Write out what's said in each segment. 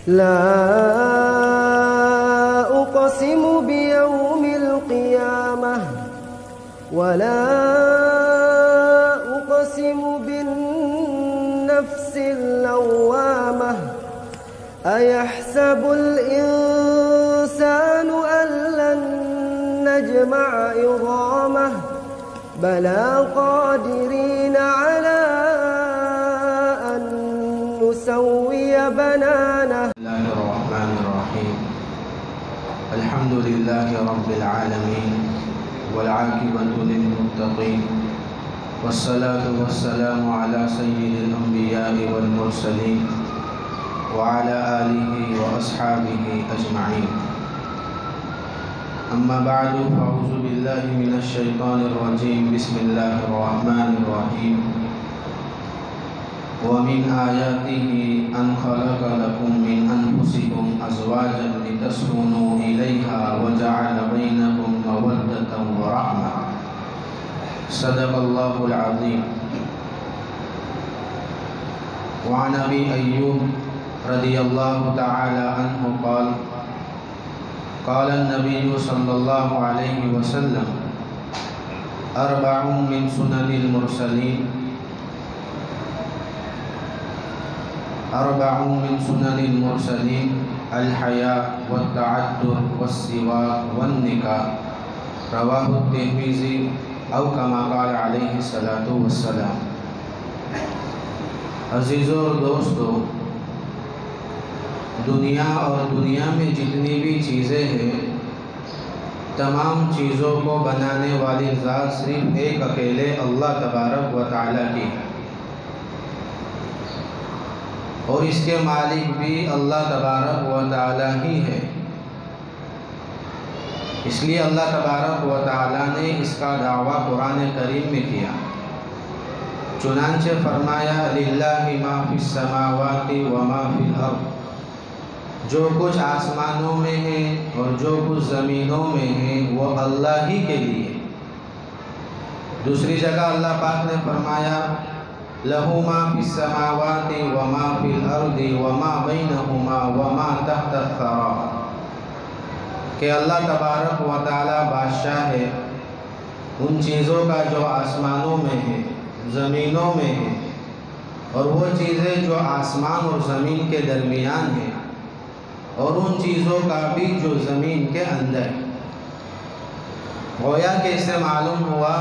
لا أقسم بيوم القيامة ولا أقسم بالنفس اللوامة أيحسب الإنسان أن لن نجمع عظامه بلى قادرين على أن نسوي بنانه. بسم الله الرحمن الرحيم. الحمد لله رب العالمين والعاقبة للمتقين والصلاة والسلام على سيد الأنبياء والمرسلين وعلى آله وأصحابه أجمعين. أما بعد فأعوذ بالله من الشيطان الرجيم. بسم الله الرحمن الرحيم. ومن آياته أن خلق لكم من أنفسكم أزواجا لتسكنوا إليها وجعل بينكم مودة ورحمة. صدق الله العظيم. وعن أبي أيوب رضي الله تعالى عنه قال قال النبي صلى الله عليه وسلم أربع من سنن المرسلين الحياء والتعدد والسواك والنکاح. رواہ الترمذی او کما قال علیہ الصلاۃ والسلام. عزیزو اور دوستو، دنیا اور دنیا میں جتنی بھی چیزیں ہیں، تمام چیزوں کو بنانے والی ذات صرف ایک اکیلے اللہ تبارک و تعالیٰ کی ہے، اور اس کے مالک بھی اللہ تبارک و تعالیٰ ہی ہے. اس لیے اللہ تبارک و تعالیٰ نے اس کا دعویٰ قرآن کریم میں کیا. چنانچہ فرمایا للہ ما فی السماوات و ما فی الارض. جو کچھ آسمانوں میں ہے اور جو کچھ زمینوں میں ہے وہ اللہ ہی کے لیے. دوسری جگہ اللہ پاک نے فرمایا لَهُ مَا فِي السَّمَاوَاتِ وَمَا فِي الْأَرْضِ وَمَا بَيْنَهُمَا وَمَا تَحْتَ الثَّرَى. کہ اللہ تبارک و تعالی بادشاہ ہے ان چیزوں کا جو آسمانوں میں ہے، زمینوں میں ہے، اور وہ چیزیں جو آسمان اور زمین کے درمیان ہیں، اور ان چیزوں کا بھی جو زمین کے اندر ہے. گویا کہ اس سے معلوم ہوا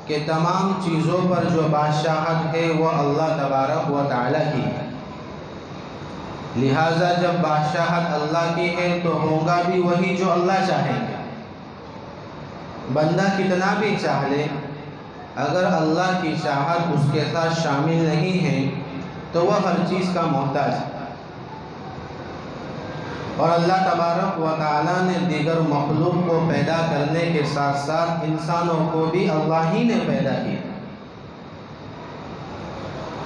کہ تمام چیزوں پر جو بادشاہت ہے وہ اللہ تبارک و تعالیٰ کی ہے. لہٰذا جب بادشاہت اللہ کی ہے تو ہوگا بھی وہی جو اللہ چاہیں گے. بندہ کتنا بھی چاہ لے، اگر اللہ کی چاہت اس کے ساتھ شامل نہیں ہے تو وہ ہر چیز کا محتاج ہے. اور اللہ تبارک و تعالیٰ نے دیگر مخلوق کو پیدا کرنے کے ساتھ ساتھ انسانوں کو بھی اللہ ہی نے پیدا کیا.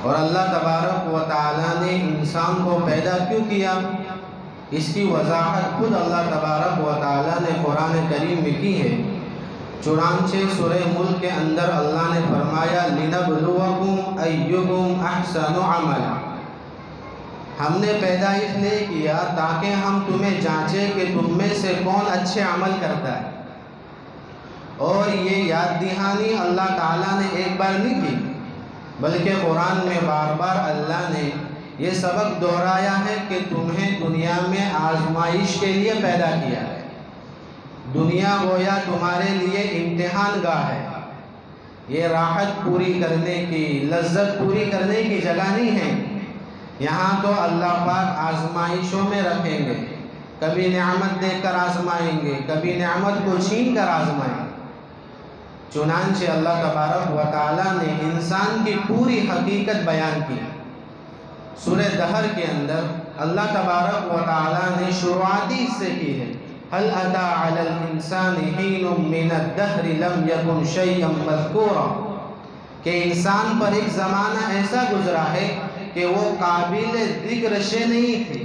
اور اللہ تبارک و تعالیٰ نے انسان کو پیدا کیوں کیا، اس کی وضاحت خود اللہ تبارک و تعالیٰ نے قرآن کریم میں کی ہے. چنانچہ سورہ ملک کے اندر اللہ نے فرمایا لِنَبْلُوَكُمْ أَيُّكُمْ أَحْسَنُ عَمَلًا. ہم نے پیدا اس لیے کیا تاکہ ہم تمہیں جانچیں کہ تم میں سے کون اچھے عمل کرتا ہے. اور یہ یاد دہانی اللہ تعالیٰ نے ایک بار نہیں کی، بلکہ قرآن میں بار بار اللہ نے یہ سبق دہرایا ہے کہ تمہیں دنیا میں آزمائش کے لیے پیدا کیا ہے. دنیا گویا تمہارے لیے امتحان گاہ ہے. یہ راحت پوری کرنے کی، لذت پوری کرنے کی جگہ نہیں ہے. یہاں تو اللہ پاک آزمائشوں میں رکھیں گے، کبھی نعمت دے کر آزمائیں گے، کبھی نعمت کو چھین کر آزمائیں گے. چنانچہ اللہ تبارک و تعالیٰ نے انسان کی پوری حقیقت بیان کی. سورہ دہر کے اندر اللہ تبارک و تعالیٰ نے شروعاتی حصے کی ہے هل أتى على الإنسان حين من الدهر لم يكن شيئا مذكورا. کہ انسان پر ایک زمانہ ایسا گزرا ہے کہ وہ قابل ذکر شے نہیں تھی.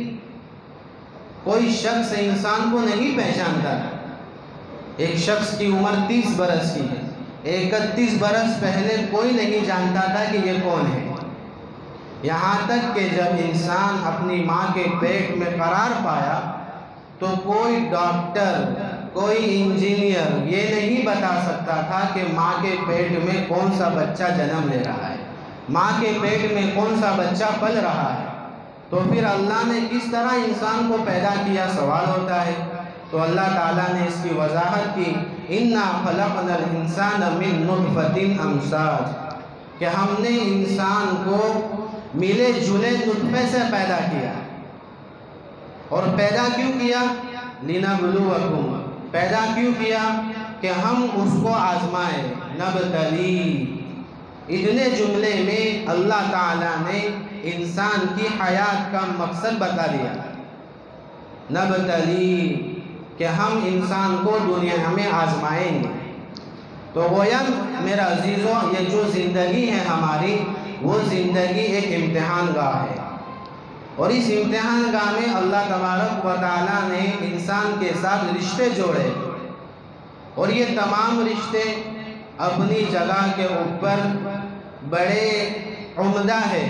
کوئی شخص انسان کو نہیں پہچانتا. ایک شخص کی عمر 30 برس کی ہے، 31 برس پہلے کوئی نہیں جانتا تھا کہ یہ کون ہے. یہاں تک کہ جب انسان اپنی ماں کے پیٹ میں قرار پایا تو کوئی ڈاکٹر، کوئی انجینئر یہ نہیں بتا سکتا تھا کہ ماں کے پیٹ میں کون سا بچہ جنم لے رہا ہے، ماں کے پیٹ میں کون سا بچہ پل رہا ہے۔ تو پھر اللہ نے کس طرح انسان کو پیدا کیا، سوال ہوتا ہے۔ تو اللہ تعالیٰ نے اس کی وضاحت کی، اِنَّا خَلَقْنَا الْإِنسَانَ مِن نُطْفَةٍ أَمْشَاجٍ، کہ ہم نے انسان کو ملے جلے نطفے سے پیدا کیا۔ اور پیدا کیوں کیا؟ لِنَبْلُوَكُمْ، پیدا کیوں کیا؟ کہ ہم اس کو آزمائیں، نبتلی۔ اتنے جملے میں اللہ تعالیٰ نے انسان کی حیات کا مقصد بتا دیا، نبتلی، کہ ہم انسان کو دنیا میں آزمائیں گے۔ تو گویا میرا عزیزو، یہ جو زندگی ہے ہماری، وہ زندگی ایک امتحان گاہ ہے، اور اس امتحان گاہ میں اللہ تبارک و تعالیٰ نے انسان کے ساتھ رشتے جوڑے، اور یہ تمام رشتے اپنی جگہ کے اوپر بڑے عمدہ ہے،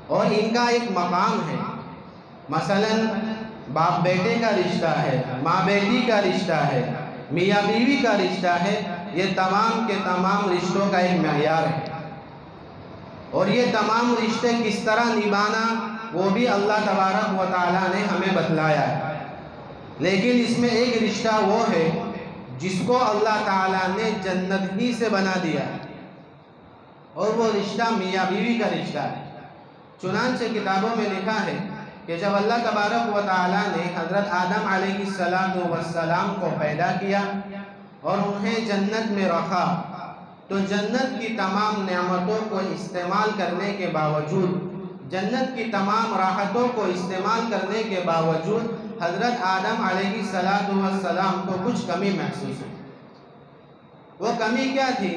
اور ان کا ایک مقام ہے۔ مثلا باپ بیٹے کا رشتہ ہے، ماں بیٹی کا رشتہ ہے، میاں بیوی کا رشتہ ہے، یہ تمام کے تمام رشتوں کا ایک معیار ہے، اور یہ تمام رشتے کس طرح نبھانا وہ بھی اللہ تبارک و تعالیٰ نے ہمیں بتلایا ہے۔ لیکن اس میں ایک رشتہ وہ ہے جس کو اللہ تعالیٰ نے جنت ہی سے بنا دیا، اور وہ رشتہ میاں بیوی کا رشتہ ہے۔ چنانچہ کتابوں میں لکھا ہے کہ جب اللہ تبارک و تعالیٰ نے حضرت آدم علیہ السلام کو پیدا کیا اور انہیں جنت میں رکھا، تو جنت کی تمام نعمتوں کو استعمال کرنے کے باوجود، جنت کی تمام راحتوں کو استعمال کرنے کے باوجود حضرت آدم علیہ السلام کو کچھ کمی محسوس ہوئی۔ وہ کمی کیا تھی؟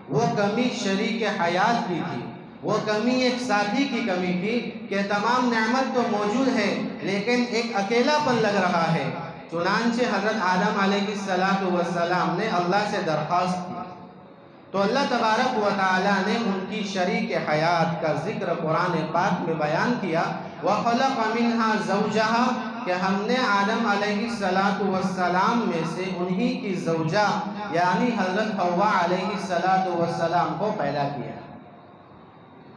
وہ کمی شریک حیات کی تھی، وہ کمی ایک ساتھی کی کمی تھی کہ تمام نعمت تو موجود ہے لیکن ایک اکیلا پن لگ رہا ہے۔ چنانچہ حضرت آدم علیہ السلام نے اللہ سے درخواست کی، تو اللہ تبارک و تعالیٰ نے ان کی شریک حیات کا ذکر قرآن پاک میں بیان کیا، وَخَلَقَ مِنْهَا زَوْجَهَا، کہ ہم نے آدم علیہ السلام میں سے انہی کی زوجہ یعنی حضرت حوا علیہ السلام کو پیدا کیا۔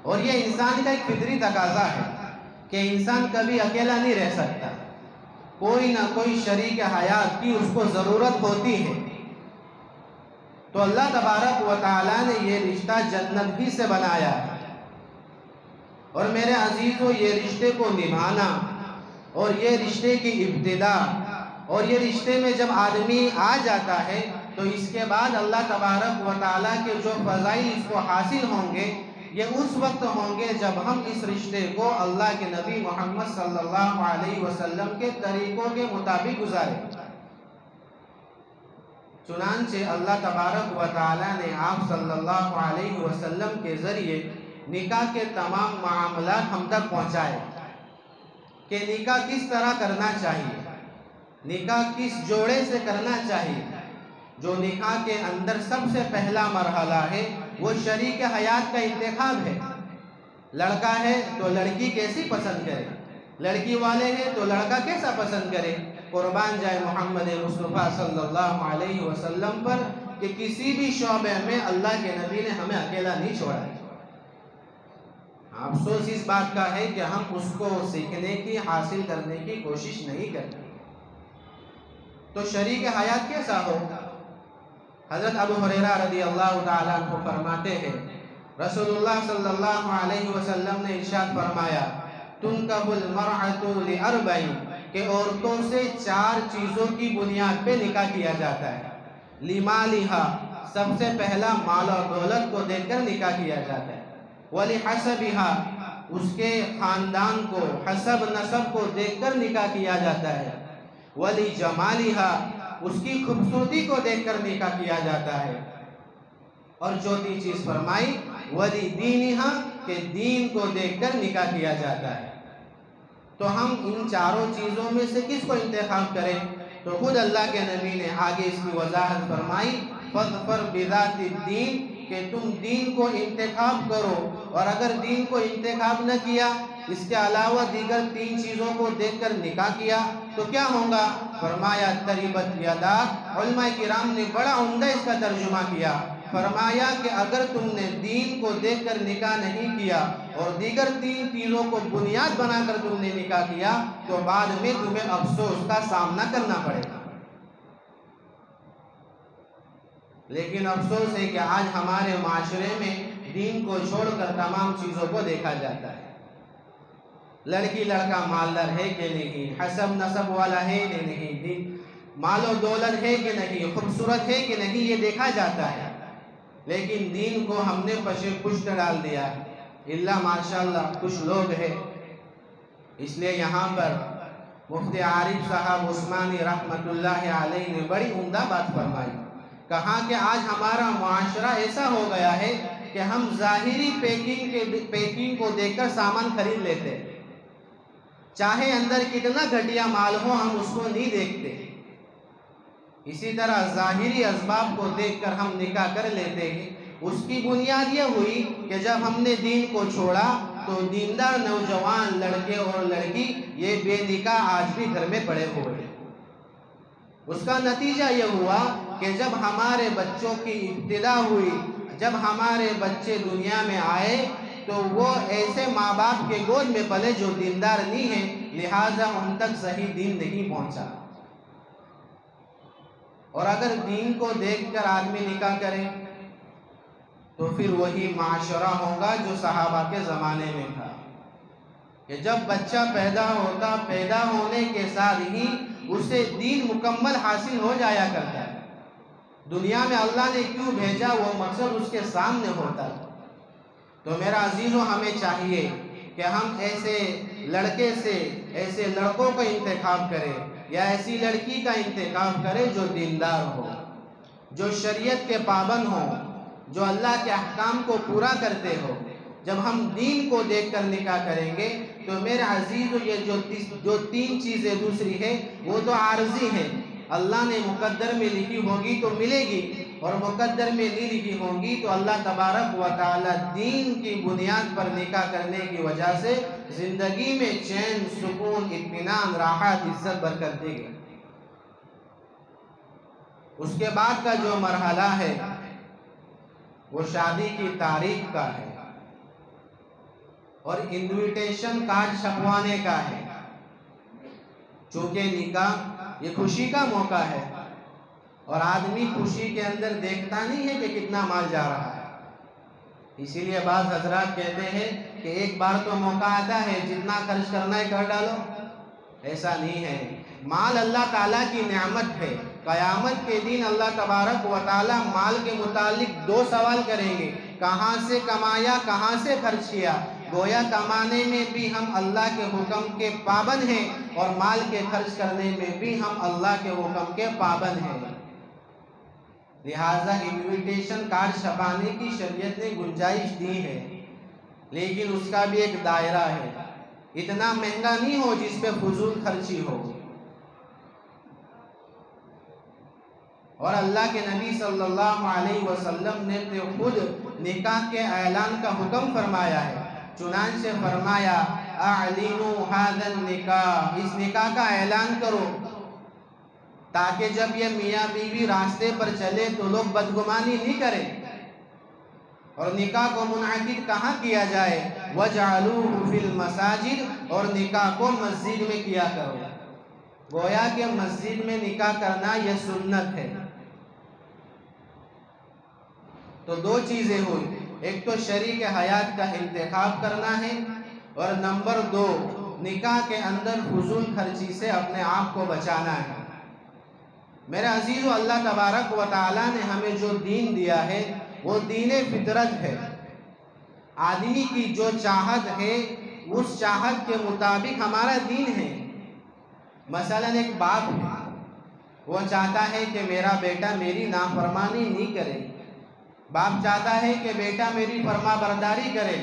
اور یہ انسان کا ایک فطری تقاضا ہے کہ انسان کبھی اکیلا نہیں رہ سکتا، کوئی نہ کوئی شریک حیات کی اس کو ضرورت ہوتی ہے۔ تو اللہ تبارک و تعالیٰ نے یہ رشتہ جنت ہی سے بنایا ہے، اور میرے عزیزو، یہ رشتے کو نبھانا اور یہ رشتے کی ابتدا اور یہ رشتے میں جب آدمی آ جاتا ہے تو اس کے بعد اللہ تبارک و تعالیٰ کے جو فضائل اس کو حاصل ہوں گے، یہ اس وقت ہوں گے جب ہم اس رشتے کو اللہ کے نبی محمد صلی اللہ علیہ وسلم کے طریقوں کے مطابق گزاریں۔ چنانچہ اللہ تبارک و تعالیٰ نے آپ صلی اللہ علیہ وسلم کے ذریعے نکاح کے تمام معاملات ہم تک پہنچائے کہ نکاح کس طرح کرنا چاہیے، نکاح کس جوڑے سے کرنا چاہیے۔ جو نکاح کے اندر سب سے پہلا مرحلہ ہے وہ شریک حیات کا انتخاب ہے۔ لڑکا ہے تو لڑکی کیسی پسند کرے، لڑکی والے ہیں تو لڑکا کیسا پسند کرے۔ قربان جائے محمد مصطفیٰ صلی اللہ علیہ وسلم پر کہ کسی بھی شعبے میں اللہ کے نبی نے ہمیں اکیلا نہیں چھوڑا ہے۔ افسوس اس بات کا ہے کہ ہم اس کو سیکھنے کی، حاصل کرنے کی کوشش نہیں کرتے۔ تو شریک حیات کیسا ہو؟ حضرت ابو ہریرہ رضی اللہ تعالیٰ عنہ فرماتے ہیں، رسول اللہ صلی اللہ علیہ وسلم نے ارشاد فرمایا، تنکح المرأة لأربع، کہ عورتوں سے 4 چیزوں کی بنیاد پہ نکاح کیا جاتا ہے۔ لمالہا، سب سے پہلا مال اور دولت کو دیکھ کر نکاح کیا جاتا ہے۔ ولحسبہا، اس کے خاندان کو، حسب نسب کو دیکھ کر نکاح کیا جاتا ہے۔ ولجمالہا، اس کی خوبصورتی کو دیکھ کر نکاح کیا جاتا ہے۔ اور چوتھی چیز فرمائی ولدینہا، کہ دین کو دیکھ کر نکاح کیا جاتا ہے۔ تو ہم ان 4 چیزوں میں سے کس کو انتخاب کریں؟ تو خود اللہ کے نبی نے آگے اس کی وضاحت فرمائی، فَاظْفَرْ بِذَاتِ الدِّينِ، کہ تم دین کو انتخاب کرو اور اگر دین کو انتخاب نہ کیا، اس کے علاوہ دیگر 3 چیزوں کو دیکھ کر نکاح کیا تو کیا ہوگا؟ فرمایا تریبت یداک۔ علماء کرام نے بڑا عمدہ اس کا ترجمہ کیا، فرمایا کہ اگر تم نے دین کو دیکھ کر نکاح نہیں کیا اور دیگر 3 چیزوں کو بنیاد بنا کر تم نے نکاح کیا تو بعد میں تمہیں افسوس کا سامنا کرنا پڑے گا۔ لیکن افسوس ہے کہ آج ہمارے معاشرے میں دین کو چھوڑ کر تمام چیزوں کو دیکھا جاتا ہے۔ لڑکی لڑکا مالدار ہے کہ نہیں، حسب نسب والا ہے کہ نہیں، دین مال و دولت ہے کہ نہیں، خوبصورت ہے کہ نہیں، یہ دیکھا جاتا ہے۔ لیکن دین کو ہم نے پشت ڈال دیا ہے، اللہ ماشاءاللہ کچھ لوگ ہیں۔ اس لیے یہاں پر مفتی عارف صاحب عثمانی رحمت اللہ علیہ نے بڑی عمدہ بات فرمائی، کہا کہ آج ہمارا معاشرہ ایسا ہو گیا ہے کہ ہم ظاہری پیکنگ کو دیکھ کر سامان خرید لیتے، چاہے اندر کتنا گھٹیا مال ہو ہم اس کو نہیں دیکھتے۔ اسی طرح ظاہری اسباب کو دیکھ کر ہم نکاح کر لیتے ہیں۔ اس کی بنیاد یہ ہوئی کہ جب ہم نے دین کو چھوڑا تو دیندار نوجوان لڑکے اور لڑکی یہ بے نکاح آج بھی گھر میں پڑے ہوئے ہیں۔ اس کا نتیجہ یہ ہوا کہ جب ہمارے بچوں کی ابتدا ہوئی، جب ہمارے بچے دنیا میں آئے تو وہ ایسے ماں باپ کے گود میں پلے جو دیندار نہیں ہیں، لہٰذا ان تک صحیح دین نہیں پہنچا۔ اور اگر دین کو دیکھ کر آدمی نکاح کرے تو پھر وہی معاشرہ ہوگا جو صحابہ کے زمانے میں تھا، کہ جب بچہ پیدا ہوتا، پیدا ہونے کے ساتھ ہی اسے دین مکمل حاصل ہو جایا کرتا ہے۔ دنیا میں اللہ نے کیوں بھیجا وہ مقصد اس کے سامنے ہوتا ہے۔ تو میرا عزیزو، ہمیں چاہیے کہ ہم ایسے لڑکے سے ایسے لڑکوں کا انتخاب کریں یا ایسی لڑکی کا انتخاب کریں جو دیندار ہو، جو شریعت کے پابند ہو، جو اللہ کے احکام کو پورا کرتے ہو۔ جب ہم دین کو دیکھ کر نکاح کریں گے تو میرے عزیزو یہ جو 3 چیزیں دوسری ہے وہ تو عارضی ہے، اللہ نے مقدر میں لکھی ہوگی تو ملے گی، اور مقدر میں نہیں لکھی ہوگی تو اللہ تبارک و تعالی دین کی بنیاد پر نکاح کرنے کی وجہ سے زندگی میں چین، سکون، اطمینان، راحت، عزت، برکت دے گا۔ اس کے بعد کا جو مرحلہ ہے وہ شادی کی تاریخ کا ہے اور انویٹیشن کارڈ چھپوانے کا ہے۔ چونکہ نکاح یہ خوشی کا موقع ہے اور آدمی خوشی کے اندر دیکھتا نہیں ہے کہ کتنا مال جا رہا ہے۔ اسی لیے بعض حضرات کہتے ہیں کہ ایک بار تو موقع آتا ہے جتنا خرچ کرنا ہے کر ڈالو، ایسا نہیں ہے۔ مال اللہ تعالیٰ کی نعمت ہے، قیامت کے دن اللہ تبارک و تعالیٰ مال کے متعلق 2 سوال کریں گے، کہاں سے کمایا، کہاں سے خرچ کیا۔ گویا کمانے میں بھی ہم اللہ کے حکم کے پابند ہیں اور مال کے خرچ کرنے میں بھی ہم اللہ کے حکم کے پابند ہیں۔ لہٰذا انویٹیشن کارڈ چھپانے کی شریعت نے گنجائش دی ہے، لیکن اس کا بھی ایک دائرہ ہے، اتنا مہنگا نہیں ہو جس پہ فضول خرچی ہو۔ اور اللہ کے نبی صلی اللہ علیہ وسلم نے تو خود نکاح کے اعلان کا حکم فرمایا ہے، چنانچہ فرمایا اعلنوا ھذا النکاح، اس نکاح کا اعلان کرو تاکہ جب یہ میاں بیوی راستے پر چلے تو لوگ بدگمانی نہیں کریں۔ اور نکاح کو منعقد کہاں کیا جائے؟ وَجْعَلُوهُ فِي الْمَسَاجِدِ، اور نکاح کو مسجد میں کیا کرو۔ گویا کہ مسجد میں نکاح کرنا یہ سنت ہے۔ تو 2 چیزیں ہوئی، ایک تو شریک حیات کا انتخاب کرنا ہے، اور نمبر 2 نکاح کے اندر فضول خرچی سے اپنے آپ کو بچانا ہے۔ میرے عزیزو، اللہ تبارک و تعالیٰ نے ہمیں جو دین دیا ہے وہ دین فطرت ہے۔ آدمی کی جو چاہت ہے اس چاہت کے مطابق ہمارا دین ہے۔ مثلا ایک باپ ہے، وہ چاہتا ہے کہ میرا بیٹا میری نافرمانی نہیں کرے، باپ چاہتا ہے کہ بیٹا میری فرما برداری کرے،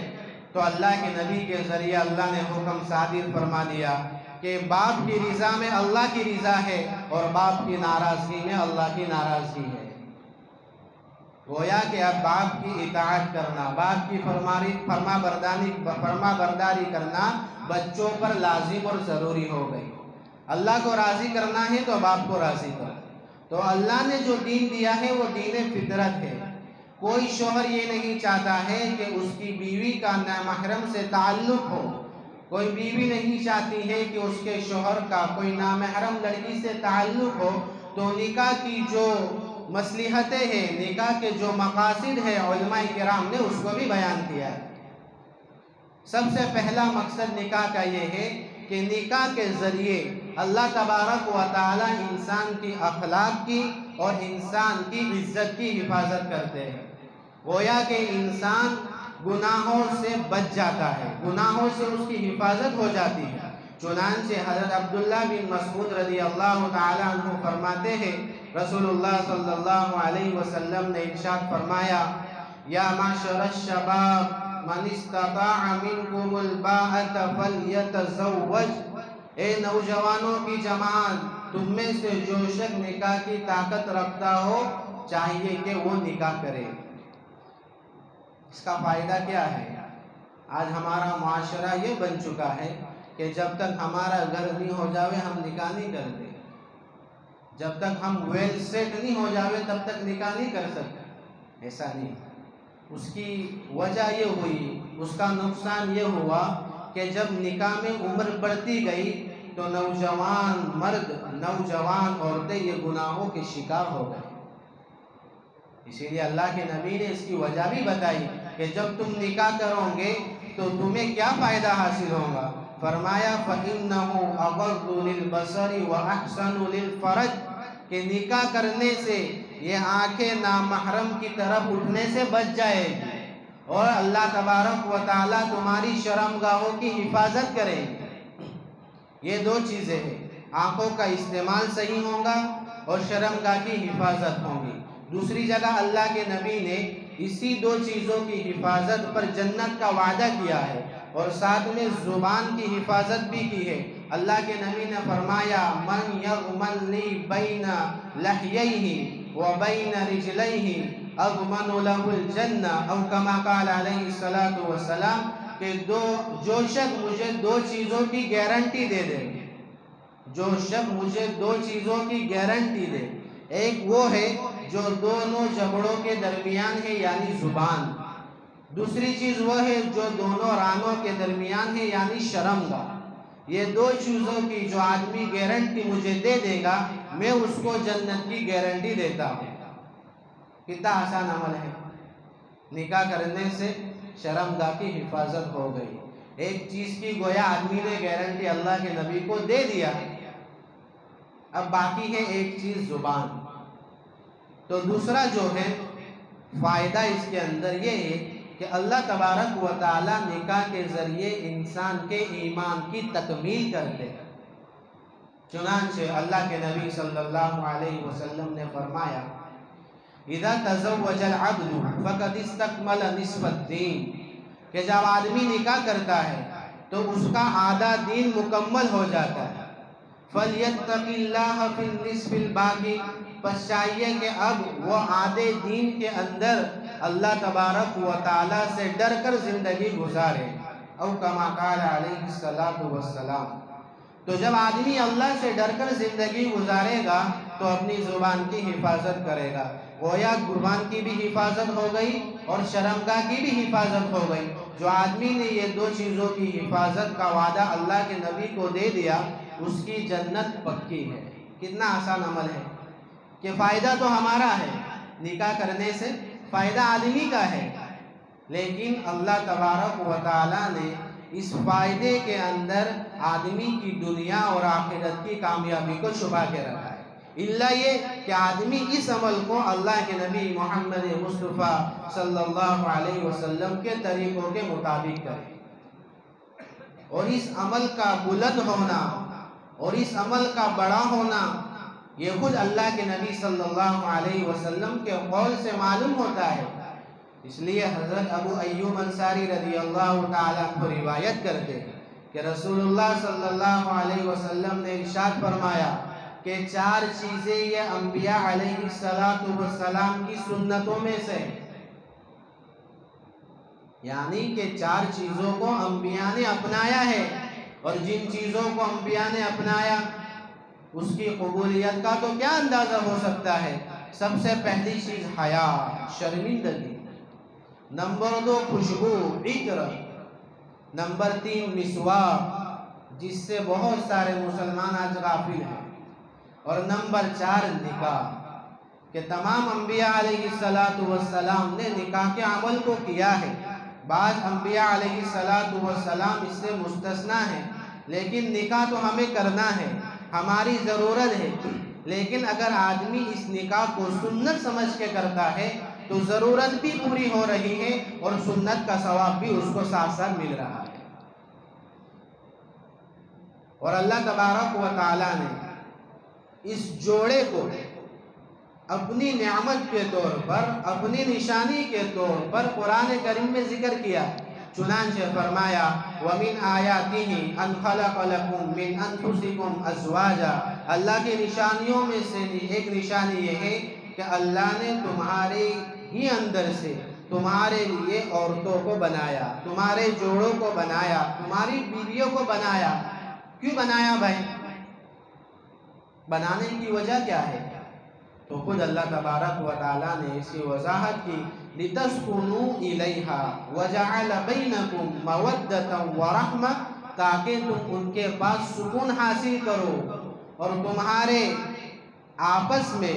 تو اللہ کے نبی کے ذریعے اللہ نے حکم صادر فرما دیا کہ باپ کی رضا میں اللہ کی رضا ہے اور باپ کی ناراضگی میں اللہ کی ناراضگی ہے۔ گویا کہ اب باپ کی اطاعت کرنا، باپ کی فرما برداری کرنا بچوں پر لازم اور ضروری ہو گئی۔ اللہ کو راضی کرنا ہے تو باپ کو راضی کرو۔ تو اللہ نے جو دین دیا ہے وہ دین فطرت ہے۔ کوئی شوہر یہ نہیں چاہتا ہے کہ اس کی بیوی کا نامحرم سے تعلق ہو، کوئی بیوی نہیں چاہتی ہے کہ اس کے شوہر کا کوئی نامحرم لڑکی سے تعلق ہو۔ تو نکاح کی جو مصلحتیں ہیں، نکاح کے جو مقاصد ہیں، علماء کرام نے اس کو بھی بیان کیا ہے۔ سب سے پہلا مقصد نکاح کا یہ ہے کہ نکاح کے ذریعے اللہ تبارک و تعالی انسان کی اخلاق کی اور انسان کی عزت کی حفاظت کرتے ہیں۔ گویا کہ انسان گناہوں سے بچ جاتا ہے، گناہوں سے اس کی حفاظت ہو جاتی ہے۔ چنانچہ حضرت عبداللہ بن مسعود رضی اللہ تعالی عنہ فرماتے ہیں، رسول اللہ صلی اللہ علیہ وسلم نے ارشاد فرمایا، یا معشر الشباب من استطاع منکم الباءۃ فلیتزوج، اے نوجوانوں کی جماعت، تم میں سے جو شخص نکاح کی طاقت رکھتا ہو چاہیے کہ وہ نکاح کرے۔ اس کا فائدہ کیا ہے؟ آج ہمارا معاشرہ یہ بن چکا ہے کہ جب تک ہمارا گھر نہیں ہو جاوے ہم نکاح نہیں کرتے، جب تک ہم ویل سیٹ نہیں ہو جاوے تب تک نکاح نہیں کر سکتے۔ ایسا نہیں، اس کی وجہ یہ ہوئی، اس کا نقصان یہ ہوا کہ جب نکاح میں عمر بڑھتی گئی تو نوجوان مرد، نوجوان عورتیں یہ گناہوں کے شکار ہو گئے۔ اسی لیے اللہ کے نبی نے اس کی وجہ بھی بتائی کہ جب تم نکاح کرو گے تو تمہیں کیا فائدہ حاصل ہوگا؟ فرمایا فَإِنَّهُ أَغَضُّ لِلْبَصَرِ وَأَحْسَنُ لِلْفَرْجِ، کہ نکاح کرنے سے یہ آنکھیں نامحرم کی طرف اٹھنے سے بچ جائے گی اور اللہ تبارک و تعالیٰ تمہاری شرمگاہوں کی حفاظت کرے گی۔ یہ دو چیزیں ہیں، آنکھوں کا استعمال صحیح ہوگا اور شرمگاہ کی حفاظت ہوگی۔ دوسری جگہ اللہ کے نبی نے اسی دو چیزوں کی حفاظت پر جنت کا وعدہ کیا ہے اور ساتھ میں زبان کی حفاظت بھی کی ہے۔ اللہ کے نبی نے فرمایا من یغمن لی بین لحییہ وبین رجلیہ اضمن لہ الجنہ، او کما قال علیہ السلام، کہ جو شخص مجھے دو چیزوں کی گارنٹی دے دے، جو شخص مجھے دو چیزوں کی گارنٹی دے، ایک وہ ہے جو دونوں جبڑوں کے درمیان ہے یعنی زبان، دوسری چیز وہ ہے جو دونوں رانوں کے درمیان ہے یعنی شرمگاہ۔ یہ دو چیزوں کی جو آدمی گارنٹی مجھے دے دے گا میں اس کو جنت کی گارنٹی دیتا ہوں۔ کتنا آسان عمل ہے، نکاح کرنے سے شرمگاہ کی حفاظت ہو گئی۔ ایک چیز کی گویا آدمی نے گارنٹی اللہ کے نبی کو دے دیا، اب باقی ہے ایک چیز زبان۔ تو دوسرا جو ہے فائدہ اس کے اندر یہ ہے کہ اللہ تبارک و تعالی نکاح کے ذریعے انسان کے ایمان کی تکمیل کرتے ہیں۔ چنانچہ اللہ کے نبی صلی اللہ علیہ وسلم نے فرمایا اذا تزوج العبد فقد استکمل نصف الدین، کہ جب آدمی نکاح کرتا ہے تو اس کا آدھا دین مکمل ہو جاتا ہے۔ فَلْيَتَّقِ اللَّهَ فِي النِّصْفِ الْبَاقِ، پس چاہیے کہ اب وہ آدھے دین کے اندر اللہ تبارک و تعالیٰ سے ڈر کر زندگی گزارے، او کما قال علیہ السلام۔ تو جب آدمی اللہ سے ڈر کر زندگی گزارے گا تو اپنی زبان کی حفاظت کرے گا، گویا زبان کی بھی حفاظت ہو گئی اور شرمگاہ کی بھی حفاظت ہو گئی۔ جو آدمی نے یہ دو چیزوں کی حفاظت کا وعدہ اللہ کے نبی کو دے دیا اس کی جنت پکی ہے۔ کتنا آسان عمل ہے کہ فائدہ تو ہمارا ہے، نکاح کرنے سے فائدہ آدمی کا ہے، لیکن اللہ تبارک و تعالیٰ نے اس فائدے کے اندر آدمی کی دنیا اور آخرت کی کامیابی کو چھپا کے رکھا ہے، اللہ یہ کہ آدمی اس عمل کو اللہ کے نبی محمد مصطفیٰ صلی اللہ علیہ وسلم کے طریقوں کے مطابق کرے، اور اس عمل کا بلند ہونا اور اس عمل کا بڑا ہونا یہ خود اللہ کے نبی صلی اللہ علیہ وسلم کے قول سے معلوم ہوتا ہے۔ اس لیے حضرت ابو ایوب انصاری رضی اللہ تعالیٰ کو روایت کرتے ہیں کہ رسول اللہ صلی اللہ علیہ وسلم نے ارشاد فرمایا کہ 4 چیزیں یہ انبیاء علیہ السلام کی سنتوں میں سے، یعنی کہ 4 چیزوں کو انبیاء نے اپنایا ہے، اور جن چیزوں کو انبیاء نے اپنایا اس کی قبولیت کا تو کیا اندازہ ہو سکتا ہے؟ سب سے پہلی چیز حیا، شرمندگی، نمبر 2 خوشبو، عطر، نمبر 3 مسواک، جس سے بہت سارے مسلمان آج غافل ہیں، اور نمبر 4 نکاح، کہ تمام انبیاء علیہ السلام نے نکاح کے عمل کو کیا ہے۔ بعض انبیاء علیہ السلام اس سے مستثنا ہیں، لیکن نکاح تو ہمیں کرنا ہے، ہماری ضرورت ہے۔ لیکن اگر آدمی اس نکاح کو سنت سمجھ کے کرتا ہے تو ضرورت بھی پوری ہو رہی ہے اور سنت کا ثواب بھی اس کو ساتھ ساتھ مل رہا ہے۔ اور اللہ تبارک و تعالی نے اس جوڑے کو اپنی نعمت کے طور پر، اپنی نشانی کے طور پر قرآن کریم میں ذکر کیا، چنانچہ فرمایا وَمِنْ آيَاتِهِ أَنْ خَلَقَ لَكُم مِّنْ أَنفُسِكُمْ أَزْوَاجًا، اللہ کی نشانیوں میں سے ایک نشانی یہ ہے کہ اللہ نے تمہارے ہی اندر سے تمہارے لیے عورتوں کو بنایا، تمہارے جوڑوں کو بنایا، تمہاری بیویوں کو بنایا۔ کیوں بنایا بھائی؟ بنانے کی وجہ کیا ہے؟ تو خود اللہ تبارک و تعالیٰ نے اس کی وضاحت کی، لِتَسْكُنُوا إِلَيْهَا وَجَعَلَ بَيْنَكُمْ مَوَدَّةً وَرَحْمَةً، تاکہ تم ان کے پاس سکون حاصل کرو اور تمہارے آپس میں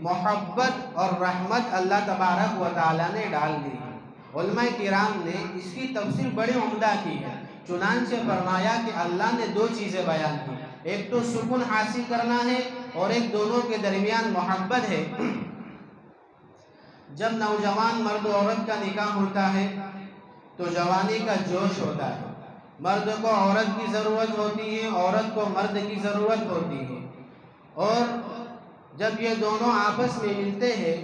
محبت اور رحمت اللہ تبارک و تعالیٰ نے ڈال دی ہے۔ علماء کرام نے اس کی تفسیر بڑی عمدہ کی ہے، چنانچہ فرمایا کہ اللہ نے 2 چیزیں بیان کی، ایک تو سکون حاصل کرنا ہے اور ایک دونوں کے درمیان محبت ہے۔ جب نوجوان مرد و عورت کا نکاح ہوتا ہے تو جوانی کا جوش ہوتا ہے، مرد کو عورت کی ضرورت ہوتی ہے، عورت کو مرد کی ضرورت ہوتی ہے، اور جب یہ دونوں آپس میں ملتے ہیں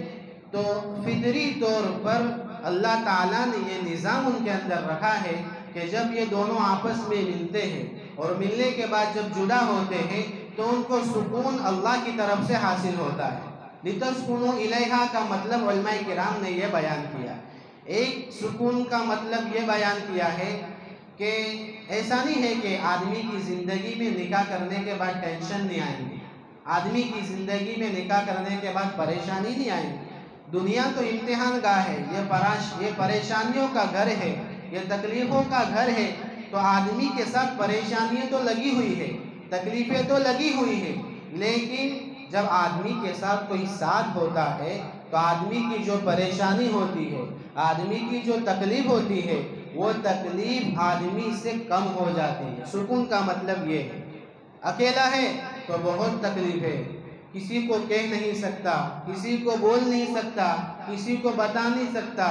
تو فطری طور پر اللہ تعالیٰ نے یہ نظام ان کے اندر رکھا ہے کہ جب یہ دونوں آپس میں ملتے ہیں اور ملنے کے بعد جب جدا ہوتے ہیں تو ان کو سکون اللہ کی طرف سے حاصل ہوتا ہے۔ لِتَسْكُنُوا إِلَيْهَا کا مطلب علماء کرام نے یہ بیان کیا۔ ایک سکون کا مطلب یہ بیان کیا ہے کہ ایسا نہیں ہے کہ آدمی کی زندگی میں نکاح کرنے کے بعد ٹینشن نہیں آئیں گی، آدمی کی زندگی میں نکاح کرنے کے بعد پریشانی نہیں آئیں گی۔ دنیا تو امتحان گاہ ہے، یہ پریشانیوں کا گھر ہے، یہ تکلیفوں کا گھر ہے، تو آدمی کے ساتھ پریشانیاں تو لگی ہوئی ہے، تکلیفیں تو لگی ہوئی ہیں، لیکن جب آدمی کے ساتھ کوئی ساتھ ہوتا ہے تو آدمی کی جو پریشانی ہوتی ہے، آدمی کی جو تکلیف ہوتی ہے، وہ تکلیف آدمی سے کم ہو جاتی ہے۔ سکون کا مطلب یہ ہے۔ اکیلا ہے تو بہت تکلیف ہے، کسی کو کہہ نہیں سکتا، کسی کو بول نہیں سکتا، کسی کو بتا نہیں سکتا،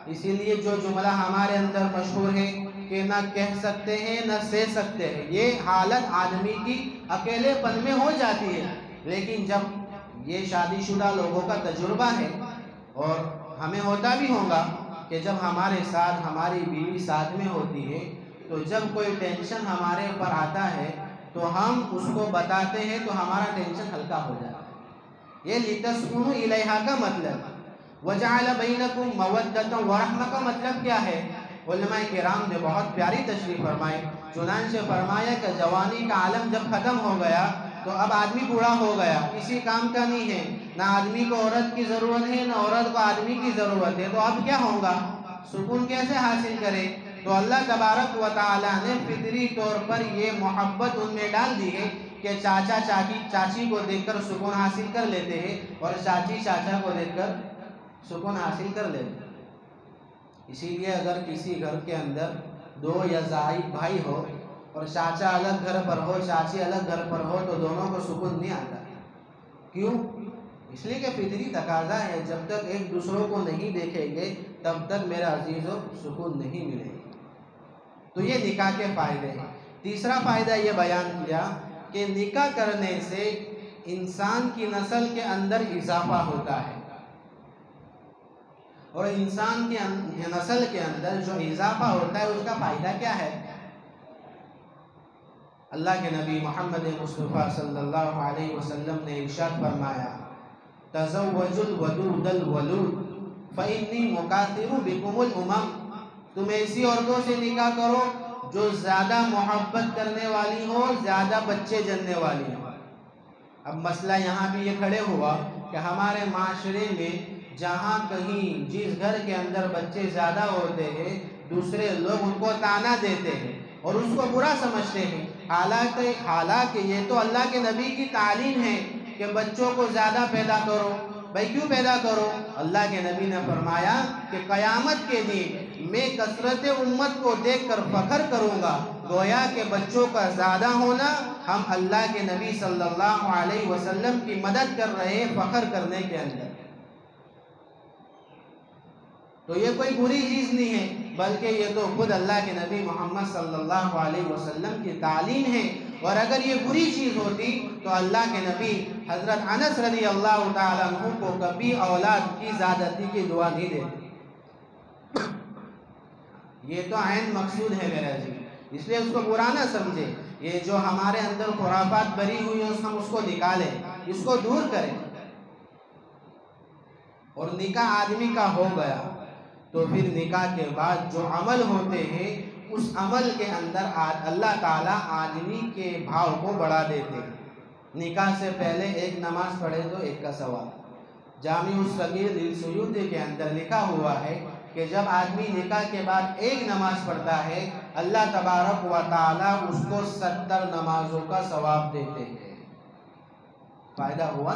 اسی لیے جو جملہ ہمارے اندر مشہور ہے کہ نہ کہہ سکتے ہیں نہ سہ سکتے ہیں، یہ حالت آدمی کی اکیلے پن میں ہو جاتی ہے۔ لیکن جب یہ شادی شدہ لوگوں کا تجربہ ہے، اور ہمیں ہوتا بھی ہوگا کہ جب ہمارے ساتھ ہماری بیوی ساتھ میں ہوتی ہے تو جب کوئی ٹینشن ہمارے اوپر آتا ہے تو ہم اس کو بتاتے ہیں تو ہمارا ٹینشن ہلکا ہو جاتا ہے۔ یہ لِتَسْكُنُوا إِلَيْهَا کا مطلب، وَجَعَلَ بَيْنَكُمْ مَوَدَّةً وَرَحْمَةً کا مطلب کیا ہے؟ علماء کرام نے بہت پیاری تشریح فرمائی، چنانچہ فرمایا کہ جوانی کا عالم جب ختم ہو گیا تو اب آدمی بوڑھا ہو گیا، کسی کام کا نہیں ہے، نہ آدمی کو عورت کی ضرورت ہے نہ عورت کو آدمی کی ضرورت ہے، تو اب کیا ہوگا؟ سکون کیسے حاصل کرے؟ تو اللہ تبارک و تعالیٰ نے فطری طور پر یہ محبت ان میں ڈال دی ہے کہ چاچا چاچی کو دیکھ کر سکون حاصل کر لیتے ہیں اور چاچی چاچا کو دیکھ کر سکون حاصل کر لیتے ہیں۔ اسی لیے اگر کسی گھر کے اندر 2 یا زائد بھائی ہو اور چاچا الگ گھر پر ہو، چاچی الگ گھر پر ہو، تو دونوں کو سکون نہیں آتا۔ کیوں؟ اس لیے کہ فطری تقاضا ہے، جب تک ایک دوسروں کو نہیں دیکھیں گے تب تک میرا عزیزو سکون نہیں ملے گا۔ تو یہ نکاح کے فائدے ہیں۔ تیسرا فائدہ یہ بیان کیا کہ نکاح کرنے سے انسان کی نسل کے اندر اضافہ ہوتا ہے، اور انسان کی نسل کے اندر جو اضافہ ہوتا ہے اس کا فائدہ کیا ہے؟ اللہ کے نبی محمد مصطفیٰ صلی اللہ علیہ وسلم نے ارشاد فرمایا تزوجوا الودود الولود فإنی مکاثر بکم الامم، تم ایسی عورتوں سے نکاح کرو جو زیادہ محبت کرنے والی ہو، زیادہ بچے جننے والی ہو۔ اب مسئلہ یہاں بھی یہ کھڑے ہوا کہ ہمارے معاشرے میں جہاں کہیں جس گھر کے اندر بچے زیادہ ہوتے ہیں دوسرے لوگ ان کو طعنہ دیتے ہیں اور اس کو برا سمجھتے ہیں، حالانکہ یہ تو اللہ کے نبی کی تعلیم ہے کہ بچوں کو زیادہ پیدا کرو۔ بھائی کیوں پیدا کرو؟ اللہ کے نبی نے فرمایا کہ قیامت کے دن میں کثرت امت کو دیکھ کر فخر کروں گا، گویا کہ بچوں کا زیادہ ہونا ہم اللہ کے نبی صلی اللہ علیہ وسلم کی مدد کر رہے ہیں فخر کرنے کے اندر۔ تو یہ کوئی بری چیز نہیں ہے، بلکہ یہ تو خود اللہ کے نبی محمد صلی اللہ علیہ وسلم کی تعلیم ہے، اور اگر یہ بری چیز ہوتی تو اللہ کے نبی حضرت انس رضی اللہ تعالیٰ عنہ کو کبھی اولاد کی زیادتی کی دعا نہیں دیتے۔ یہ تو عین مقصود ہے میرا جی، اس لیے اس کو برا نہ سمجھے۔ یہ جو ہمارے اندر خرافات بری ہوئی ہیں ہم اس کو نکالیں، اس کو دور کریں، اور نکاح آدمی کا ہو گیا تو پھر نکاح کے بعد جو عمل ہوتے ہیں اس عمل کے اندر اللہ تعالیٰ آدمی کے بھاؤ کو بڑھا دیتے ہیں۔ نکاح سے پہلے ایک نماز پڑھے تو ایک کا ثواب۔ جامع الصغیر للسیوطی کے اندر لکھا ہوا ہے کہ جب آدمی نکاح کے بعد ایک نماز پڑھتا ہے اللہ تبارک و تعالیٰ اس کو 70 نمازوں کا ثواب دیتے ہیں۔ فائدہ ہوا؟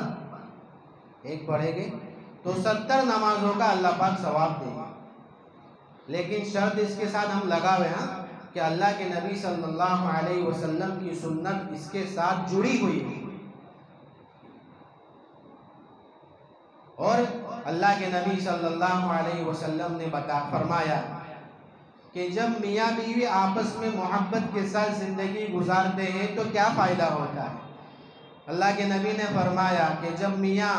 ایک پڑھیں گے تو 70 نمازوں کا اللہ پاک ثواب دے گا، لیکن شرط اس کے ساتھ ہم لگا ہوئے ہیں کہ اللہ کے نبی صلی اللہ علیہ وسلم کی سنت اس کے ساتھ جڑی ہوئی ہے، اور اللہ کے نبی صلی اللہ علیہ وسلم نے فرمایا کہ جب میاں بیوی آپس میں محبت کے ساتھ زندگی گزارتے ہیں تو کیا فائدہ ہوتا ہے۔ اللہ کے نبی نے فرمایا کہ جب میاں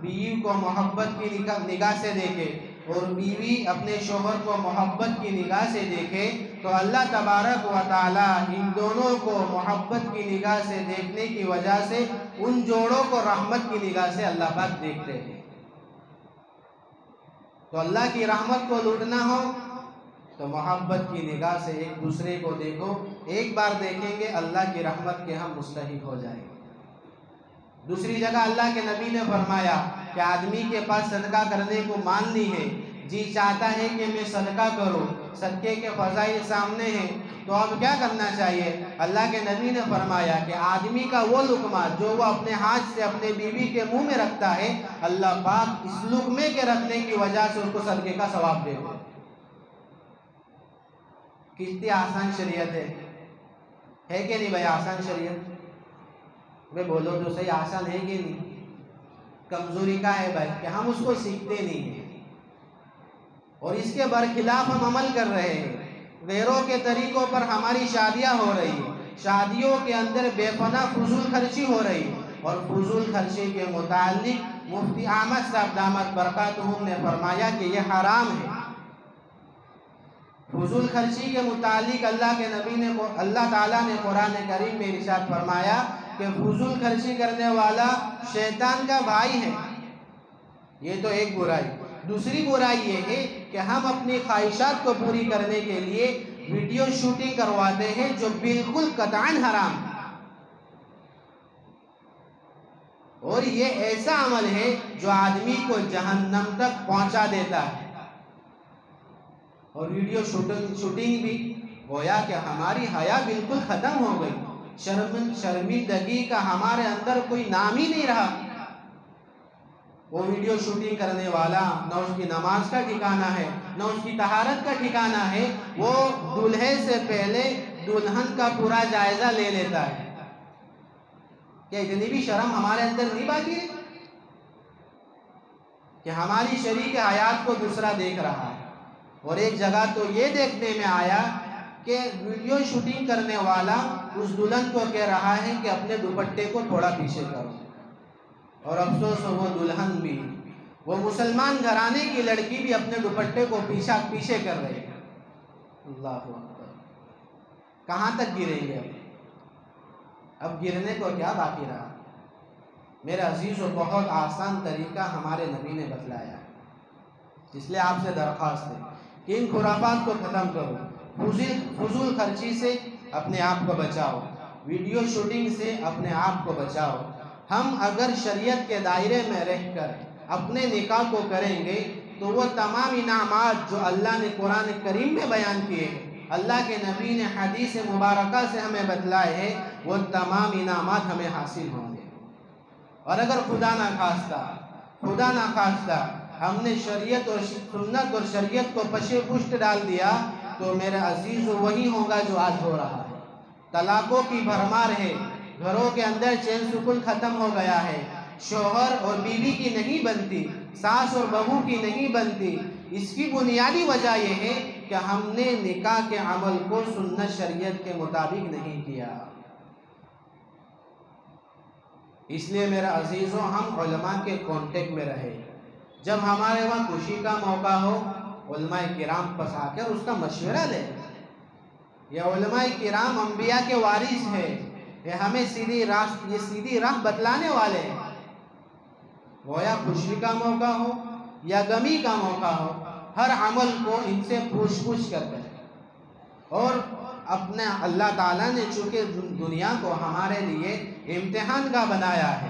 بیوی کو محبت کی نگاہ سے دیکھے اور بیوی اپنے شوہر کو محبت کی نگاہ سے دیکھے تو اللہ تبارک و تعالی ان دونوں کو محبت کی نگاہ سے دیکھنے کی وجہ سے ان جوڑوں کو رحمت کی نگاہ سے اللہ پاک دیکھتے ہیں۔ تو اللہ کی رحمت کو لوٹنا ہو تو محبت کی نگاہ سے ایک دوسرے کو دیکھو، ایک بار دیکھیں گے اللہ کی رحمت کے ہم مستحق ہو جائیں گے۔ دوسری جگہ اللہ کے نبی نے فرمایا کہ آدمی کے پاس صدقہ کرنے کو مال نہیں ہے، جی چاہتا ہے کہ میں صدقہ کروں، صدقے کے فضائل سامنے ہیں، تو اب کیا کرنا چاہیے؟ اللہ کے نبی نے فرمایا کہ آدمی کا وہ لقمہ جو وہ اپنے ہاتھ سے اپنے بیوی کے منہ میں رکھتا ہے اللہ پاک اس لقمے کے رکھنے کی وجہ سے اس کو صدقے کا ثواب دے گا۔ کتنی آسان شریعت ہے کہ نہیں بھائی؟ آسان شریعت بھائی بولو تو صحیح، آسان ہے کہ نہیں؟ کمزوری کا ہے بھائی کہ ہم اس کو سیکھتے نہیں ہیں اور اس کے برخلاف ہم عمل کر رہے ہیں۔ غیروں کے طریقوں پر ہماری شادیاں ہو رہی ہیں، شادیوں کے اندر بے پناہ فضول خرچی ہو رہی ہے، اور فضول خرچی کے متعلق مفتی احمد صاحب دامت برکاتہم نے فرمایا کہ یہ حرام ہے۔ فضول خرچی کے متعلق اللہ تعالیٰ نے قرآن کریم میں ارشاد فرمایا کہ فضول خرچی کرنے والا شیطان کا بھائی ہے۔ یہ تو ایک برائی۔ دوسری برائی یہ ہے کہ ہم اپنی خواہشات کو پوری کرنے کے لیے ویڈیو شوٹنگ کرواتے ہیں جو بالکل قطعاً حرام ہے، اور یہ ایسا عمل ہے جو آدمی کو جہنم تک پہنچا دیتا ہے۔ اور ویڈیو شوٹنگ بھی گویا کہ ہماری حیا بالکل ختم ہو گئی، شرمندگی کا ہمارے اندر کوئی نام ہی نہیں رہا۔ وہ ویڈیو شوٹنگ کرنے والا نہ اس کی نماز کا ٹھکانہ ہے نہ اس کی طہارت کا ٹھکانہ ہے، وہ دولہے سے پہلے دلہن کا پورا جائزہ لے لیتا ہے۔ کیا اتنی بھی شرم ہمارے اندر نہیں باقی ہے کہ ہماری شریک حیات کو دوسرا دیکھ رہا ہے؟ اور ایک جگہ تو یہ دیکھنے میں آیا کہ ویڈیو شوٹنگ کرنے والا اس دلہن کو کہہ رہا ہے کہ اپنے دوپٹے کو تھوڑا پیچھے کرو، اور افسوس ہو وہ دلہن بھی، وہ مسلمان گھرانے کی لڑکی بھی اپنے دوپٹے کو پیچھے کر رہی ہے۔ اللہ اکبر! کہاں تک گریں گے؟ اب گرنے کو کیا باقی رہا؟ میرے عزیزوں، بہت آسان طریقہ ہمارے نبی نے بتلایا، اس لیے آپ سے درخواست ہے کہ ان خرافات کو ختم کرو، فضول خرچی سے اپنے آپ کو بچاؤ، ویڈیو شوٹنگ سے اپنے آپ کو بچاؤ۔ ہم اگر شریعت کے دائرے میں رہ کر اپنے نکاح کو کریں گے تو وہ تمام انعامات جو اللہ نے قرآن کریم میں بیان کیے ہیں، اللہ کے نبی نے حدیث مبارکہ سے ہمیں بتلائے ہیں، وہ تمام انعامات ہمیں حاصل ہوں گے۔ اور اگر خدا نخواستہ ہم نے شریعت اور سنت اور شریعت کو پشے پشت ڈال دیا تو میرے عزیز وہی ہوگا جو آج ہو رہا ہے۔ طلاقوں کی بھرمار ہے، گھروں کے اندر چین سکون ختم ہو گیا ہے، شوہر اور بیوی کی نہیں بنتی، ساس اور بہو کی نہیں بنتی۔ اس کی بنیادی وجہ یہ ہے کہ ہم نے نکاح کے عمل کو سنت شریعت کے مطابق نہیں کیا۔ اس لیے میرے عزیزوں، ہم علماء کے کانٹیکٹ میں رہے، جب ہمارے وہاں خوشی کا موقع ہو علماء کرام پاس آ کر اس کا مشورہ لیں۔ یہ علماء کرام انبیاء کے وارث ہیں، یہ ہمیں سیدھی راہ بتلانے والے ہیں۔ گویا خوشی کا موقع ہو یا غمی کا موقع ہو، ہر عمل کو ان سے پوچھ کر کریں۔ اور اپنے اللہ تعالیٰ نے چونکہ دنیا کو ہمارے لیے امتحان کا بنایا ہے،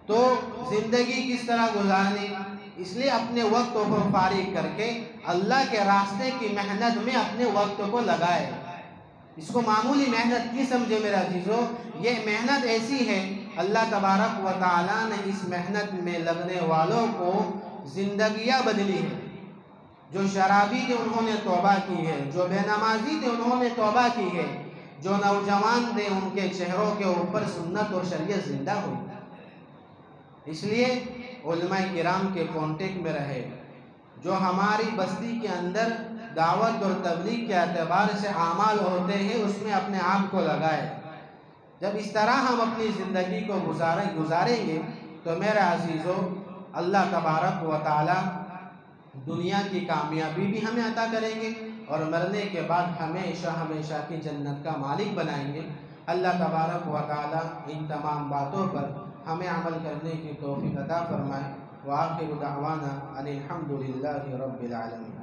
تو زندگی کس طرح گزارنی، اس لیے اپنے وقت کو فارغ کر کے اللہ کے راستے کی محنت میں اپنے وقت کو لگائے۔ اس کو معمولی محنت کی سمجھے میرے عزیزو، یہ محنت ایسی ہے، اللہ تبارک و تعالیٰ نے اس محنت میں لگنے والوں کو زندگیاں بدلی ہیں۔ جو شرابی تھے انہوں نے توبہ کی ہے، جو بے نمازی تھے انہوں نے توبہ کی ہے، جو نوجوان تھے ان کے چہروں کے اوپر سنت اور شریعت زندہ ہوئی۔ اس لیے علماء کرام کے کانٹیکٹ میں رہے، جو ہماری بستی کے اندر دعوت اور تبلیغ کے اعتبار سے اعمال ہوتے ہیں اس میں اپنے آپ کو لگائے۔ جب اس طرح ہم اپنی زندگی کو گزاریں گے تو میرے عزیزو، اللہ تبارک و تعالی دنیا کی کامیابی بھی ہمیں عطا کریں گے اور مرنے کے بعد ہمیشہ کی جنت کا مالک بنائیں گے۔ اللہ تبارک و تعالی ان تمام باتوں پر ہمیں عمل کرنے کی توفیق عطا فرمائے۔ وآخر دعوانا ان الحمد للہ رب العالمین۔